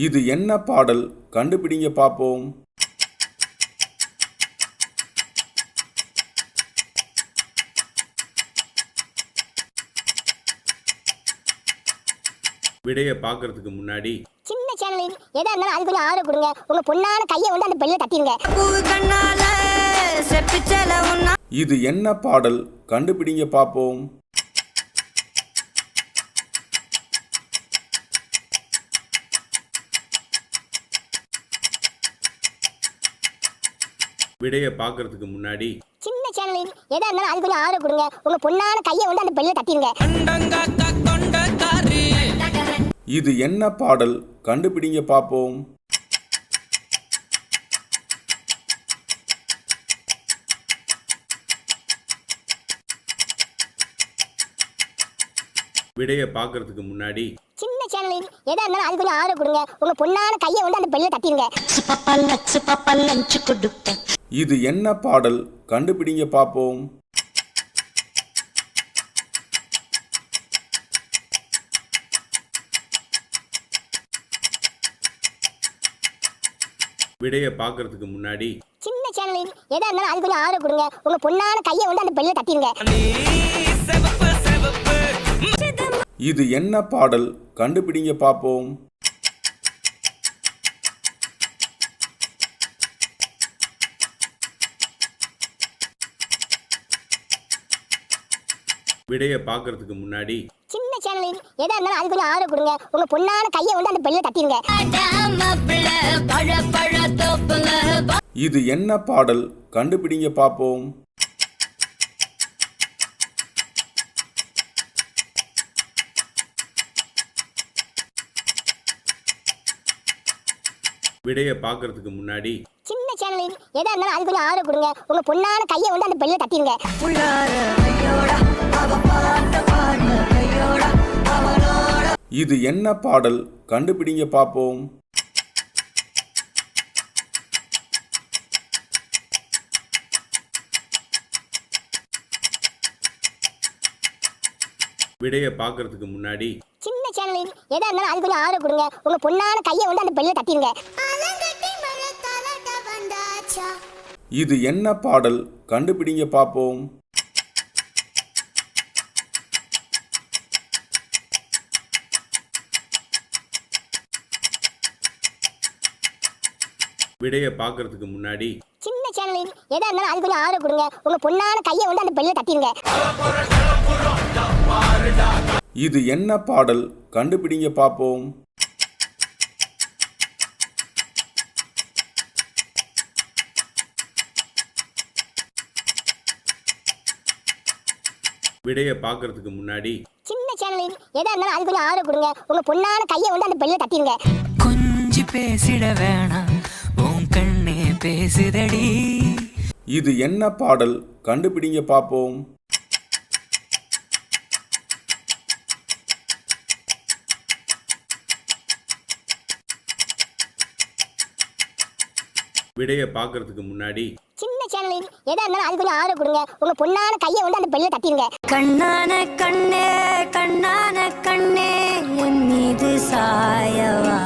இது என்ன பாடல்? கண்டுபிடிங்க பாப்போம். விடைய பார்க்கறதுக்கு முன்னாடி சின்ன சேனலில் எதா இருந்தாலும் அது கொஞ்சம் ஆதரவு கொடுங்க. உங்க பொண்ணான கையை வந்து அந்த பெல்ல தட்டிடுங்க. இது என்ன பாடல்? கண்டுபிடிங்க பாப்போம். விடைய பார்க்கறதுக்கு முன்னாடி சின்ன சேனலில் எதா இருந்தாலும் அது கொஞ்சம் ஆதரவு கொடுங்க. உங்க பொண்ணான கையை வந்து அந்த பெல்ல தட்டிடுங்க. இது என்ன பாடல்? கண்டுபிடிங்க பாப்போம். விடைய பார்க்கறதுக்கு முன்னாடி சின்ன சேனலில் எதா இருந்தாலும் அது கொஞ்சம் ஆதரவு கொடுங்க. உங்க பொண்ணான கையை வந்து அந்த பெல்ல தட்டிடுங்க. இது என்ன பாடல்? கண்டுபிடிங்க பாப்போம். விடைய பார்க்கறதுக்கு முன்னாடி சின்ன சேனலில் எதா இருந்தாலும் அது கொஞ்சம் ஆதரவு கொடுங்க. உங்க பொண்ணான கையை வந்து அந்த பெல்ல தட்டிடுங்க. இது என்ன பாடல்? கண்டுபிடிங்க பாப்போம். விடைய பார்க்கறதுக்கு முன்னாடி சின்ன சேனலில் எதா இருந்தாலும் அது கொஞ்சம் ஆதரவு கொடுங்க. உங்க பொண்ணான கையை வந்து அந்த பெல்ல தட்டிடுங்க. இது என்ன பாடல்? கண்டுபிடிங்க பாப்போம். விடைய பார்க்கறதுக்கு முன்னாடி சின்ன சேனலில் எதா இருந்தாலும் அது கொஞ்சம் ஆதரவு கொடுங்க. உங்க பொண்ணான கையை வந்து அந்த பெல்ல தட்டிடுங்க. இது என்ன பாடல்? கண்டுபிடிங்க பாப்போம். விடைய பார்க்கறதுக்கு முன்னாடி சின்ன சேனலில் எதா இருந்தாலும் அது கொஞ்சம் ஆதரவு கொடுங்க. உங்க பொண்ணான கையை வந்து அந்த பெல்ல தட்டிடுங்க. இது என்ன பாடல்? கண்டுபிடிங்க பாப்போம். விடைய பார்க்கறதுக்கு முன்னாடி சின்ன சேனலில் எதா இருந்தாலும் அது கொஞ்சம் ஆதரவு கொடுங்க. உங்க பொண்ணான கையை வந்து அந்த பெல்ல தட்டிடுங்க. இது என்ன பாடல்? கண்டுபிடிங்க பாப்போம். விடைய பார்க்கறதுக்கு முன்னாடி சின்ன சேனலில் எதா இருந்தாலும் அது கொஞ்சம் ஆதரவு கொடுங்க. உங்க பொண்ணான கையை வந்து அந்த பெல்ல தட்டிடுங்க. கொஞ்சி பேசிட வேணாம், உன் கண்ணே பேசுதடி. இது என்ன பாடல்? கண்டுபிடிங்க பாப்போம். விடைய பார்க்கறதுக்கு முன்னாடி சின்ன சேனலில் எதா இருந்தாலும் அது கொஞ்சம் ஆதரவு கொடுங்க. உங்க பொண்ணான கையை வந்து அந்த பெல்ல தட்டிடுங்க. கண்ணான கண்ணே, கண்ணான கண்ணே, என் மீது சாயவா.